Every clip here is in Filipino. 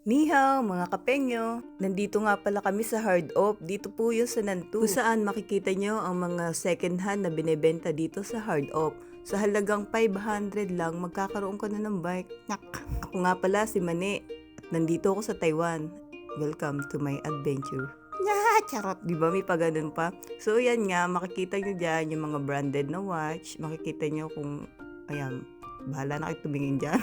Ni hao, mga kapengyo! Nandito nga pala kami sa Hard Op. Dito po yung sa Nantu. Kung saan makikita nyo ang mga second hand na binebenta dito sa Hard Op. Sa halagang 500 lang, magkakaroon ka na ng bike. Nyak! Ako nga pala si Mane. At nandito ako sa Taiwan. Welcome to my adventure. Charot! Di ba may paganon pa? So yan nga, makikita nyo dyan yung mga branded na watch. Makikita nyo kung, ayan, bahala na kayo tumingin dyan.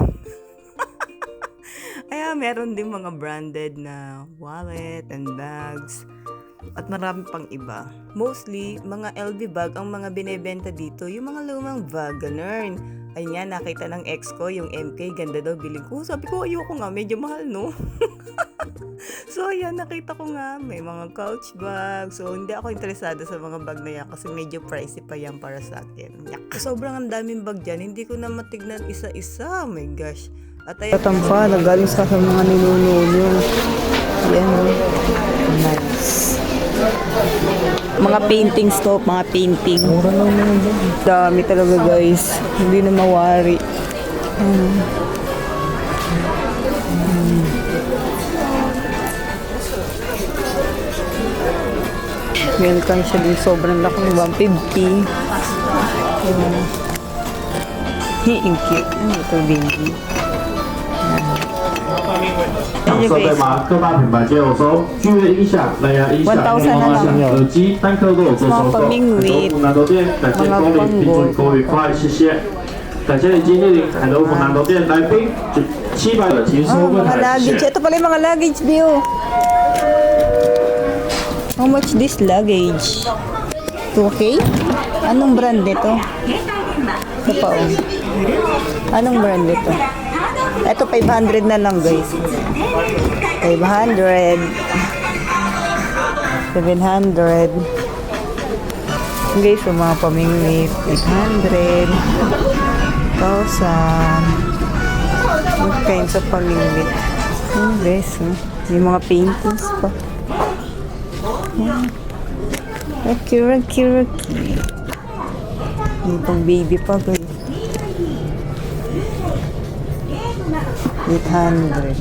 Kaya meron din mga branded na wallet and bags at marami pang iba. Mostly, mga LV bag ang mga binebenta dito, yung mga lumang bag, ganun. Ayun nga, nakita ng ex ko, yung MK, ganda daw, biling ko. Sabi ko, ayoko nga, medyo mahal, no? So, ayan, nakita ko nga, may mga couch bag. So, hindi ako interesado sa mga bag na yan kasi medyo pricey pa yan para sa akin. Yak. Sobrang ang daming bag dyan, hindi ko na matignan isa-isa. Oh my gosh. At ayan, Tatampa, nagaling sa mga ninununo. Yan, nice. Mga paintings to, mga painting. Mura lang naman. Dami talaga guys. Hindi na mawari. Meron kang siya din sobrang laki, 150. Ang cute. Ano ito, baby? 享受对吗？各大品牌皆有收，剧院音响、蓝牙音响、耳机、单颗都有做收购。很多福南头店，感谢光临，并祝你购物愉快，谢谢。感謝你今天莅臨海德福南頭店來賓700的停收問 mga 題，謝 luggage. 謝。 Ito pala yung mga luggage view. How much this luggage? 2K? Anong brand nito? Ito pa oh. Anong brand nito? Ito 500 na lang guys. 500. 700. Guys, yung mga pamingwit. 800. 1,000. What kinds of pamingwit? Guys, yung mga paintings pa. Rocky. Yung pang baby pa guys. 800.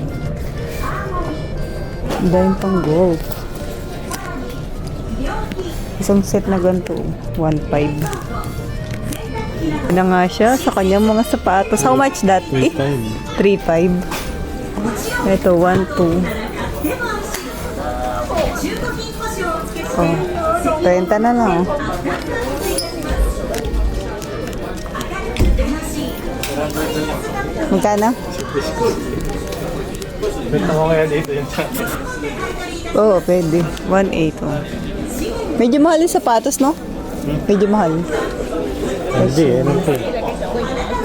Dahil pang gold. Isang set na ganito, 1.5. Ano nga siya sa kanyang mga sapatos. How much that? 3.5. Ito, 1.2. Oh, 30 na lang. Oh. Magkano? Benta ko kaya dito yung Oo, pwede. 1.8. Oh. Medyo mahal yung sapatos, no? Medyo mahal. Hindi, ano po.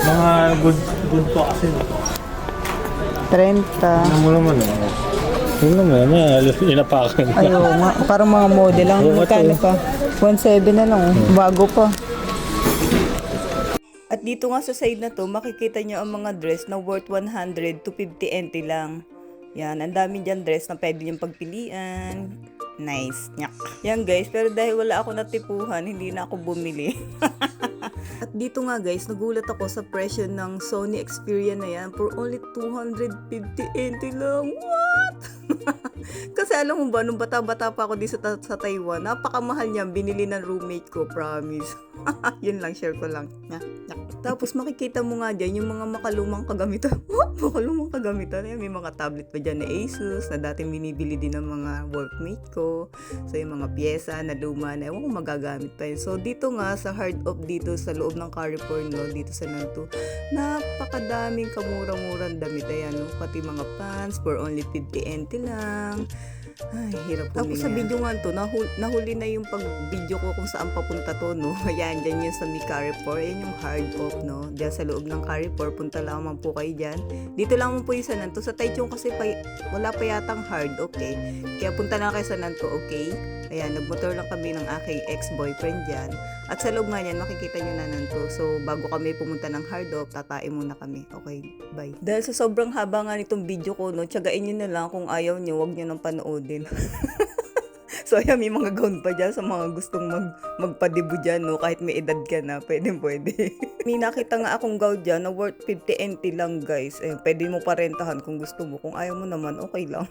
Mga good po kasi. 30. Ano mo naman eh. Yun naman, inapakan. Ayaw nga. Parang mga model lang. Magkano pa? 1.7 na lang. Oh. Bago pa. At dito nga sa side na to, makikita nyo ang mga dress na worth 100 to 50 NT lang. Yan, ang dami dyan dress na pwede yung pagpilian. Nice, nyak. Yan guys, pero dahil wala ako natipuhan, hindi na ako bumili. At dito nga guys, nagulat ako sa presyo ng Sony Xperia na yan for only 250 NT lang. What? Kasi alam mo ba, nung bata-bata pa ako dito sa Taiwan, napakamahal niya, binili ng roommate ko, promise. Yun lang, share ko lang. Tapos makikita mo nga dyan yung mga makalumang kagamitan. Makalumang kagamitan. Ayan, may mga tablet pa dyan na Asus na dating binibili din ng mga workmate ko. So yung mga pyesa na luma na ewan kung magagamit pa yun. So dito nga sa Hard Op dito sa loob ng Carrefour, no, dito sa Nantu, napakadaming kamurang-murang damit. Ayan, no, pati mga pants for only 50 NT lang. Ay, hirap po. Tapos sa video nga to, nahuli na yung pag-video ko kung saan papunta to, no? Ayan, dyan yun sa Mi Carrefour. Ayan yung Hard Op, no? Dyan sa loob ng Carrefour, punta lamang po kayo dyan. Dito lang po yung sa Nantu. Sa Taichung kasi wala pa yatang Hard Op, eh. Kaya punta lang kayo sa Nantu, okay? Ayan, nagmotor lang kami ng aking ex-boyfriend dyan. At sa loob nga yan, makikita nyo na Nantu. So, bago kami pumunta ng Hard Op, tatain muna kami. Okay, bye. Dahil sa sobrang haba nga nitong video ko, no, tiyagain nyo na lang kung ayaw nyo, wag nyo nang panoodin. So, ayan, may mga gown pa dyan sa mga gustong magpadibo dyan, no? Kahit may edad ka na, pwede. May nakita nga akong gown dyan na worth 50 NT lang, guys. Ayun, pwede mo pa rentahan kung gusto mo. Kung ayaw mo naman, okay lang.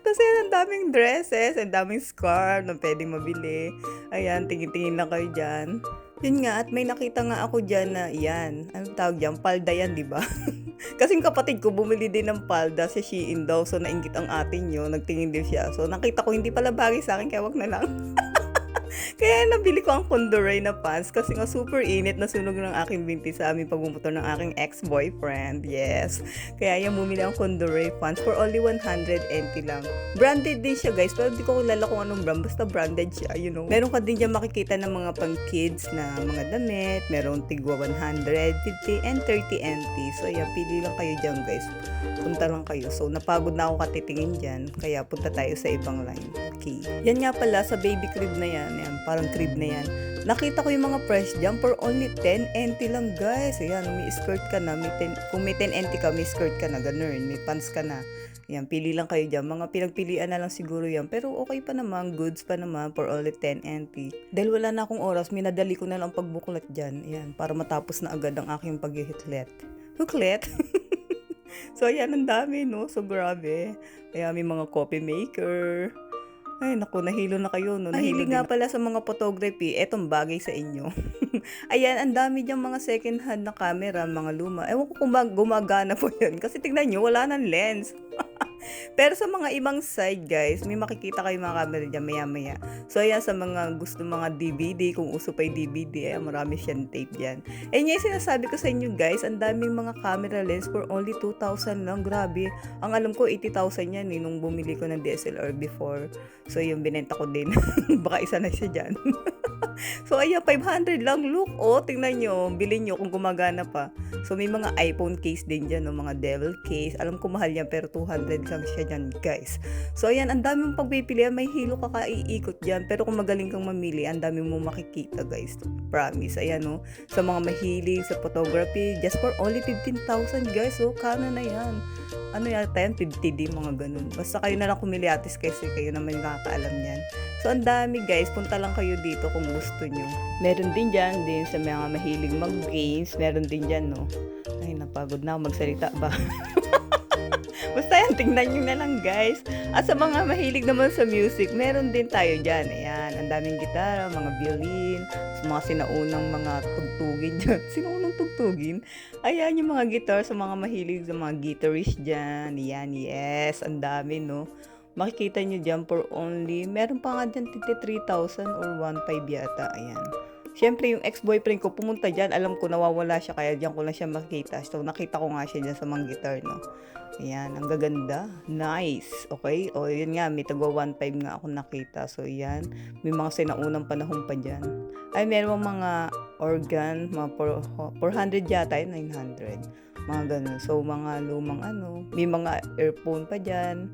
Tapos yan, ang daming dresses, ang daming scarf na pwedeng mabili. Ayan, tingin-tingin lang kayo dyan. Yun nga, at may nakita nga ako dyan na, yan, anong tawag dyan? Palda yan, di ba? Kasing kapatid ko, bumili din ng palda sa Shein daw. So, nainggit ang atin nyo, nagtingin din siya. So, nakita ko, hindi pala bagay sa akin, kaya wag na lang. Kaya nabili ko ang Condoray na pants kasi nga super init na sunog ng aking binti sa aming pagmumotor ng aking ex-boyfriend. Yes. Kaya yung bumili ang Condoray pants for only 100 NT lang. Branded din siya, guys, pero di ko kilala kung anong brand. Basta branded siya, you know. Meron ka din dyan makikita ng mga pang kids na mga damit. Meron tigwa 100, 50, and 30 NT. So, ayan, pili lang kayo dyan, guys. Punta lang kayo. So, napagod na ako katitingin dyan. Kaya punta tayo sa ibang line. Okay. Yan nga pala, sa baby crib na yan. Ayan, parang crib na yan. Nakita ko yung mga price dyan for only 10 NT lang, guys. Ayan, may skirt ka na. Kung may 10 NT ka, may skirt ka na. Ganun. May pants ka na. Ayan, pili lang kayo dyan. Mga pinagpilian na lang siguro yan. Pero okay pa naman. Goods pa naman for only 10 NT. Dahil wala na akong oras, minadali ko na lang pagbuklat dyan. Ayan, para matapos na agad ang aking paghihiklet. Huklet? So, ayan, ang dami, no? So, grabe. Kaya may mga coffee maker. Ay, naku, nahilo na kayo, no? Nahilig nga pala sa mga photography, etong bagay sa inyo. Ayan, ang dami diyang mga second hand na camera, mga luma. Ewan ko kung gumagana po yan. Kasi tignan nyo, wala nang lens. Pero sa mga ibang side, guys, may makikita kayo mga camera dyan maya-maya. So, ayan, sa mga gusto mga DVD, kung uso pa yung DVD, marami siyang tape dyan. And yung sinasabi ko sa inyo, guys, ang daming mga camera lens for only 2,000 lang. Grabe. Ang alam ko, 80,000 yan, nung bumili ko ng DSLR before. So, yung binenta ko din. Baka isa na siya dyan. So, ayan, 500 lang. Look, oh, tingnan nyo. Bilhin nyo kung gumagana pa. So, may mga iPhone case din dyan, no? Mga devil case. Alam ko mahal yan, pero 200 lang siya dyan, guys. So, ayan, ang dami mong pagpipilian. May hilo ka kaiikot dyan. Pero kung magaling kang mamili, ang dami mong makikita, guys. Promise. Ayan, no? Sa mga mahilig sa photography, just for only 15,000, guys. So, Canon na yan. Ano yata yan? 50D, mga ganun. Basta kayo na lang kumilatis kasi kayo naman nakakaalam yan. So, ang dami, guys. Punta lang kayo dito kung gusto nyo. Meron din dyan, din sa mga mahilig mag-games. Meron din dyan, no? Ay, napagod na ako magsalita ba? Basta yan, tingnan nyo na lang, guys. At sa mga mahilig naman sa music, meron din tayo dyan. Ayan, ang daming gitara, mga violin, sa mga sinaunang mga tugtugin dyan. Sinaunang tugtugin? Ayan, yung mga guitar sa mga mahilig sa mga guitarist dyan. Ayan, yes, ang dami, no? Makikita nyo dyan for only, meron pa nga dyan 3,000 or 1,500 yata. Ayan. Siyempre, yung ex-boyfriend ko pumunta dyan, alam ko nawawala siya, kaya dyan ko lang siya makita. So, nakita ko nga siya dyan sa mga guitar, no? Ayan, ang gaganda. Nice. Okay? O, yun nga, may tagwa 1,500 nga ako nakita. So, yan. May mga sinaunang panahon pa dyan. Ay, meron mga organ, mga 400 yata, 900. Mga ganun. So, mga lumang ano. May mga earphone pa dyan.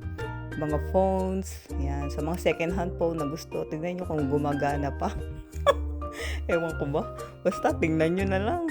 Mga phones. Ayan. Sa mga second hand phone na gusto. Tingnan nyo kung gumagana pa. Ewan ko ba? Basta tingnan nyo na lang.